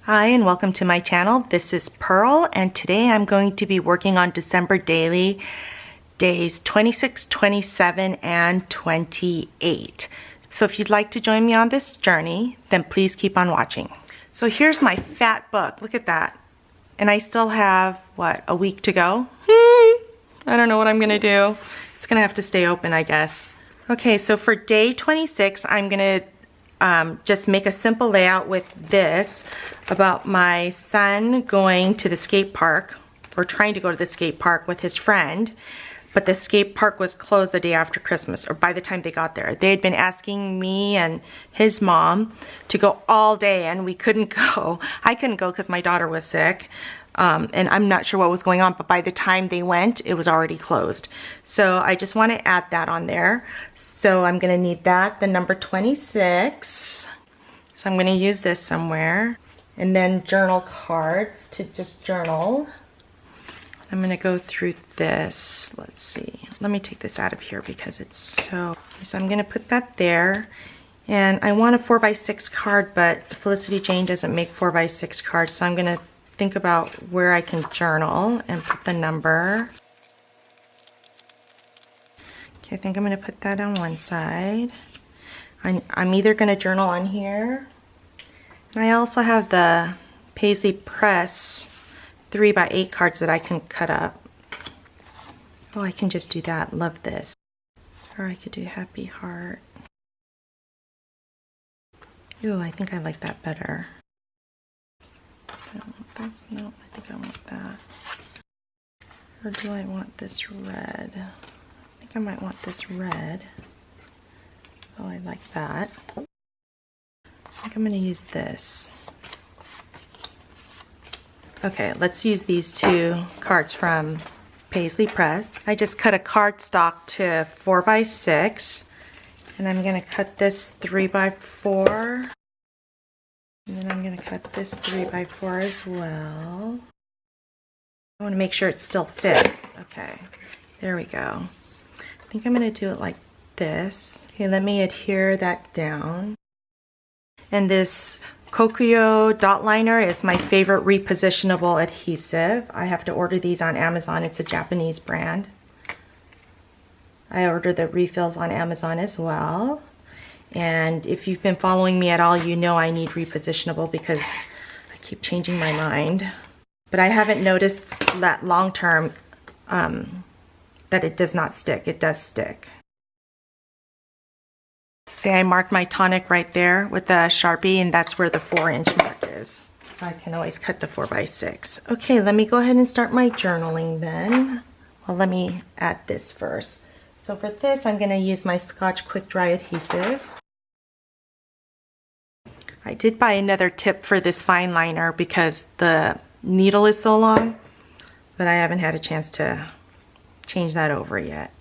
Hi and welcome to my channel. This is Pearl and today I'm going to be working on December daily days 26, 27, and 28. So if you'd like to join me on this journey, then please keep on watching. So here's my fat book. Look at that. And I still have, what, a week to go? I don't know what I'm gonna do. It's gonna have to stay open, I guess. Okay, so for day 26, I'm gonna just make a simple layout with this about my son going to the skate park, or trying to go to the skate park with his friend, but the skate park was closed the day after Christmas, or by the time they got there. They had been asking me and his mom to go all day and we couldn't go. I couldn't go because my daughter was sick. And I'm not sure what was going on, but by the time they went, it was already closed. So I just want to add that on there. So I'm going to need that, the number 26. So I'm going to use this somewhere. And then journal cards to just journal. I'm going to go through this. Let's see. Let me take this out of here because it's so... So I'm going to put that there. And I want a 4x6 card, but Felicity Jane doesn't make 4x6 cards, so I'm going to think about where I can journal and put the number. Okay, I think I'm going to put that on one side. I'm either going to journal on here. And I also have the Paisley Press 3x8 cards that I can cut up. Oh, I can just do that. Love this. Or I could do Happy Heart. Ooh, I think I like that better. I don't want this. No, I think I want that. Or do I want this red? I think I might want this red. Oh, I like that. I think I'm going to use this. Okay, let's use these two cards from Paisley Press. I just cut a cardstock to 4x6. And I'm going to cut this 3x4. And then I'm going to cut this 3x4 as well. I want to make sure it still fits. Okay, there we go. I think I'm going to do it like this. Okay, let me adhere that down. And this Kokuyo dot liner is my favorite repositionable adhesive. I have to order these on Amazon. It's a Japanese brand. I ordered the refills on Amazon as well. And if you've been following me at all, you know I need repositionable because I keep changing my mind. But I haven't noticed that long term that it does not stick. It does stick. See, I marked my tonic right there with the Sharpie, and that's where the 4-inch mark is. So I can always cut the 4x6. Okay, let me go ahead and start my journaling then. Well, let me add this first. So for this, I'm going to use my Scotch Quick Dry adhesive. I did buy another tip for this fine liner because the needle is so long, but I haven't had a chance to change that over yet.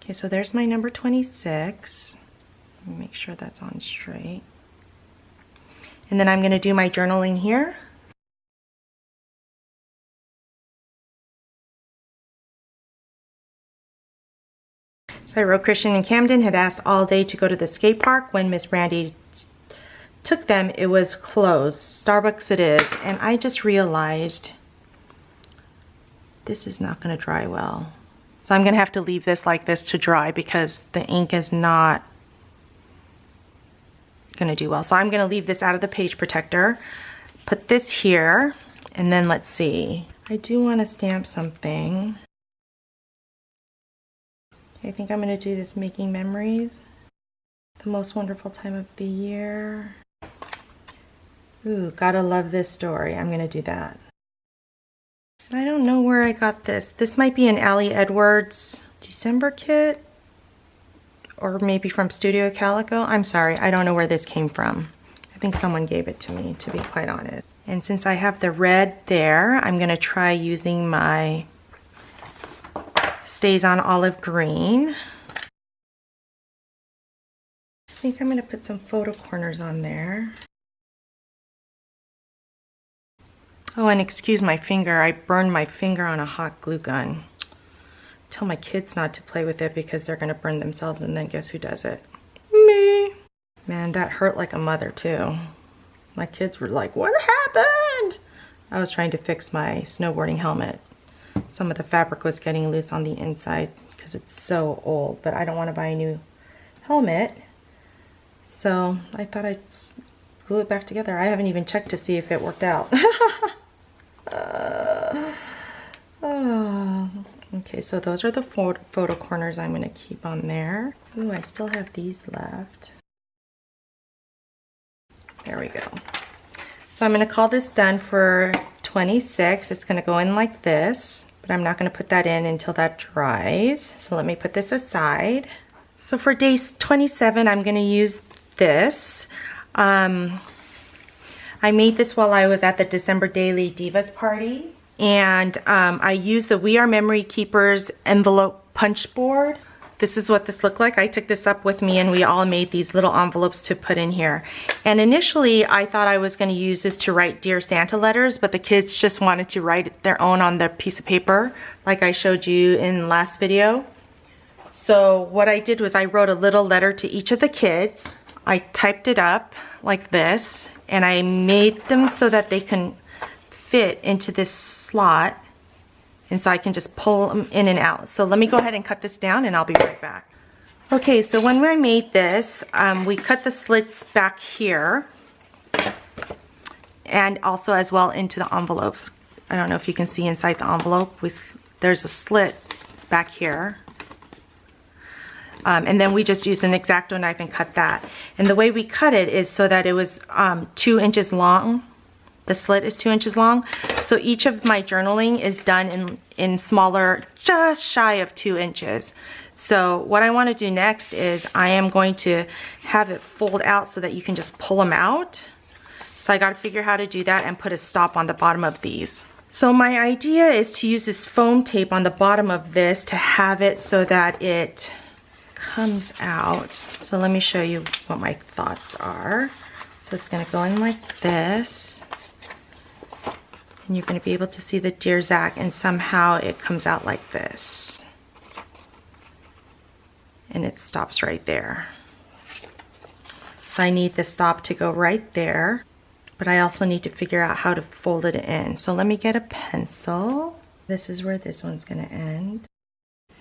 Okay, so there's my number 26. Let me make sure that's on straight. And then I'm going to do my journaling here. So I wrote, Christian and Camden had asked all day to go to the skate park. When Miss Brandy took them, it was closed. Starbucks it is. And I just realized this is not going to dry well. So I'm going to have to leave this like this to dry because the ink is not going to do well. So I'm going to leave this out of the page protector. Put this here. And then let's see. I do want to stamp something. I think I'm going to do this Making Memories. The most wonderful time of the year. Ooh, gotta love this story. I'm going to do that. I don't know where I got this. This might be an Allie Edwards December kit. Or maybe from Studio Calico. I'm sorry, I don't know where this came from. I think someone gave it to me, to be quite honest. And since I have the red there, I'm going to try using my Stays on Olive Green. I think I'm going to put some photo corners on there. Oh, and excuse my finger. I burned my finger on a hot glue gun. Tell my kids not to play with it because they're going to burn themselves, and then guess who does it? Me. Man, that hurt like a mother too. My kids were like, what happened? I was trying to fix my snowboarding helmet. Some of the fabric was getting loose on the inside because it's so old, but I don't want to buy a new helmet. So I thought I'd glue it back together. I haven't even checked to see if it worked out. Okay, so those are the photo corners I'm going to keep on there. Ooh, I still have these left. There we go. So I'm going to call this done for 26. It's going to go in like this, but I'm not going to put that in until that dries. So let me put this aside. So for day 27, I'm going to use this. I made this while I was at the December Daily Divas party. And I used the We Are Memory Keepers envelope punch board. This is what this looked like. I took this up with me and we all made these little envelopes to put in here. And initially I thought I was going to use this to write Dear Santa letters, but the kids just wanted to write their own on their piece of paper like I showed you in the last video. So what I did was I wrote a little letter to each of the kids. I typed it up like this and I made them so that they can fit into this slot, and so I can just pull them in and out. So let me go ahead and cut this down and I'll be right back. Okay, so when I made this, we cut the slits back here and also as well into the envelopes. I don't know if you can see inside the envelope. There's a slit back here. And then we just used an X-Acto knife and cut that. And the way we cut it is so that it was 2 inches long. The slit is 2 inches long. So each of my journaling is done in smaller, just shy of 2 inches. So what I want to do next is I am going to have it fold out so that you can just pull them out. So I got to figure how to do that and put a stop on the bottom of these. So my idea is to use this foam tape on the bottom of this to have it so that it comes out. So let me show you what my thoughts are. So it's going to go in like this. And you're going to be able to see the Dear Zach, and somehow it comes out like this. And it stops right there. So I need the stop to go right there, but I also need to figure out how to fold it in. So let me get a pencil. This is where this one's going to end.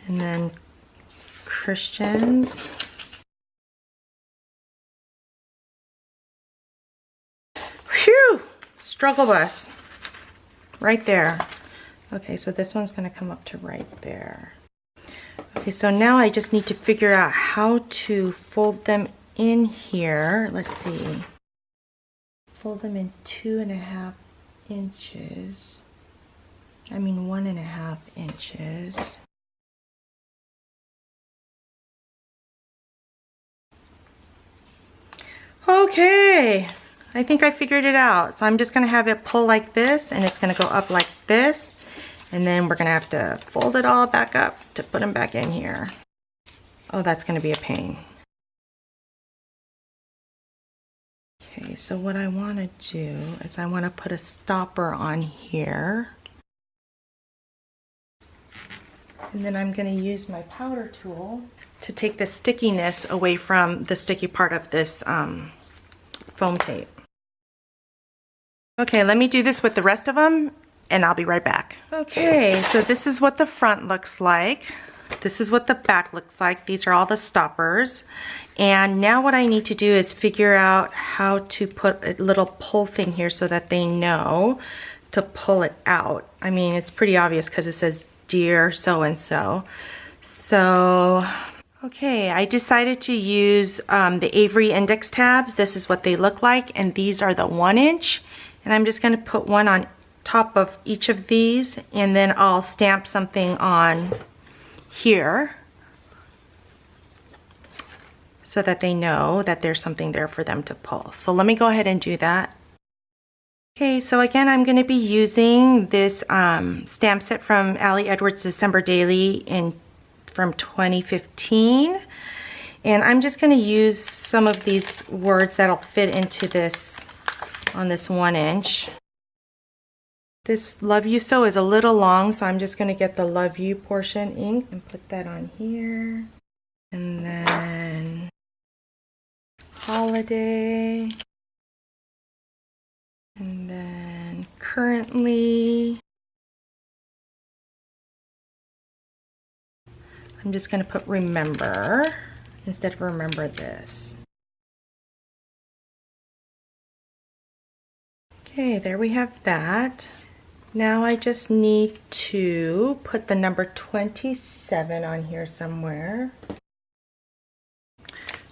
And then Christians. Phew! Struggle bus. Right there. Okay, so this one's going to come up to right there. Okay, so now I just need to figure out how to fold them in here. Let's see. Fold them in 2.5 inches. I mean 1.5 inches. Okay. I think I figured it out. So I'm just going to have it pull like this, and it's going to go up like this, and then we're going to have to fold it all back up to put them back in here. Oh, that's going to be a pain. Okay, so what I want to do is I want to put a stopper on here, and then I'm going to use my powder tool to take the stickiness away from the sticky part of this foam tape. Okay, let me do this with the rest of them and I'll be right back. Okay, so this is what the front looks like. This is what the back looks like. These are all the stoppers. And now what I need to do is figure out how to put a little pull thing here so that they know to pull it out. I mean, it's pretty obvious because it says Dear so-and-so. So, okay, I decided to use the Avery index tabs. This is what they look like, and these are the 1 inch. And I'm just going to put one on top of each of these, and then I'll stamp something on here so that they know that there's something there for them to pull. So let me go ahead and do that. Okay, so again, I'm going to be using this stamp set from Allie Edwards December Daily from 2015. And I'm just going to use some of these words that'll fit into this on this 1 inch. This Love You So is a little long, so I'm just going to get the Love You portion ink and put that on here. And then Holiday. currently. I'm just going to put remember instead of remember this. Okay, there we have that. Now I just need to put the number 27 on here somewhere.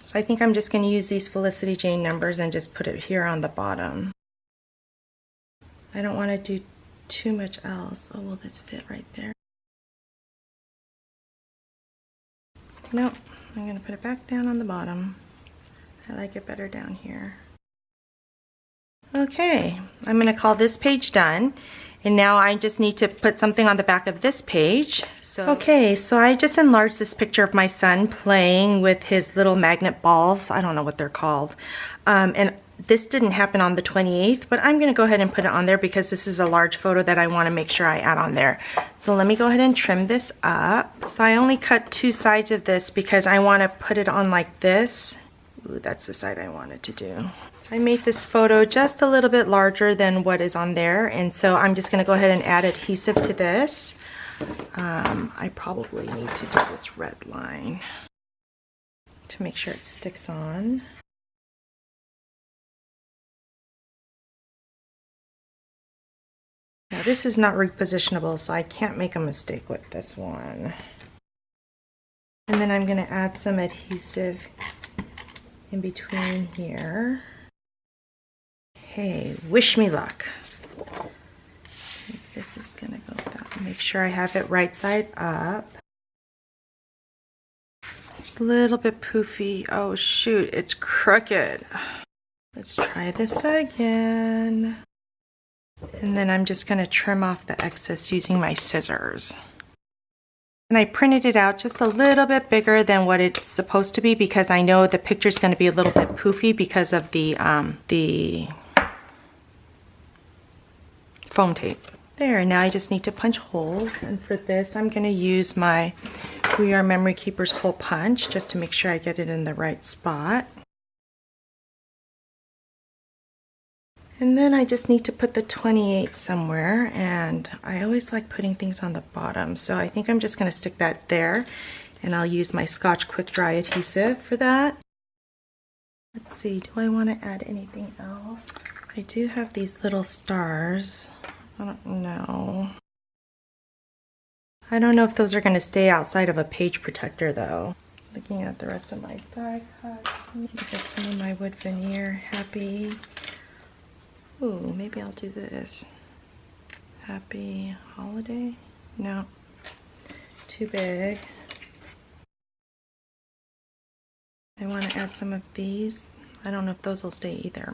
So I think I'm just going to use these Felicity Jane numbers and just put it here on the bottom. I don't want to do too much else. Oh, will this fit right there? Nope, I'm going to put it back down on the bottom. I like it better down here. Okay, I'm going to call this page done. And now I just need to put something on the back of this page. Okay, so I just enlarged this picture of my son playing with his little magnet balls. I don't know what they're called. And this didn't happen on the 28th, but I'm going to go ahead and put it on there because this is a large photo that I want to make sure I add on there. So let me go ahead and trim this up. So I only cut 2 sides of this because I want to put it on like this. Ooh, that's the side I wanted to do. I made this photo just a little bit larger than what is on there, and so I'm just going to go ahead and add adhesive to this. I probably need to do this red line to make sure it sticks on. Now this is not repositionable, so I can't make a mistake with this one. And then I'm going to add some adhesive in between here. Okay, wish me luck. This is gonna go down. Make sure I have it right side up. It's a little bit poofy. Oh shoot, it's crooked. Let's try this again. And then I'm just gonna trim off the excess using my scissors. And I printed it out just a little bit bigger than what it's supposed to be because I know the picture's gonna be a little bit poofy because of the foam tape. There, now I just need to punch holes, and for this I'm going to use my We Are Memory Keepers hole punch just to make sure I get it in the right spot. And then I just need to put the 28 somewhere, and I always like putting things on the bottom, so I think I'm just going to stick that there, and I'll use my Scotch Quick Dry adhesive for that. Let's see, do I want to add anything else? I do have these little stars. I don't know. I don't know if those are going to stay outside of a page protector though. Looking at the rest of my die cuts. Look at some of my wood veneer. Happy. Ooh, maybe I'll do this. Happy holiday? No. Too big. I want to add some of these. I don't know if those will stay either.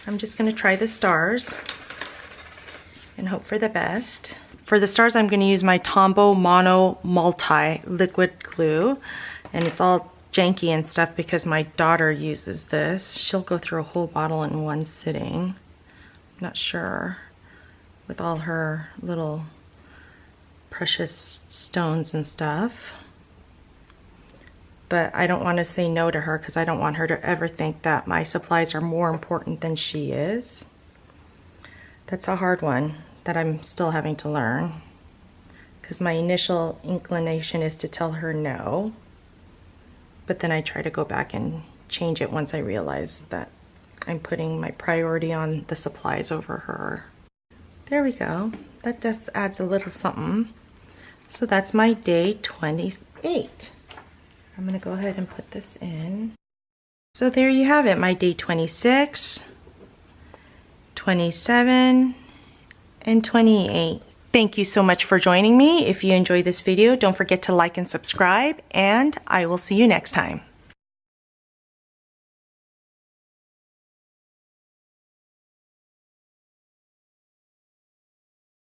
I'm just going to try the stars and hope for the best. For the stars, I'm going to use my Tombow Mono Multi liquid glue, and it's all janky and stuff because my daughter uses this. She'll go through a whole bottle in one sitting. I'm not sure, with all her little precious stones and stuff. But I don't want to say no to her because I don't want her to ever think that my supplies are more important than she is. That's a hard one that I'm still having to learn because my initial inclination is to tell her no, but then I try to go back and change it once I realize that I'm putting my priority on the supplies over her. There we go. That just adds a little something. So that's my day 28. I'm going to go ahead and put this in. So there you have it, my day 26, 27, and 28. Thank you so much for joining me. If you enjoyed this video, don't forget to like and subscribe, and I will see you next time.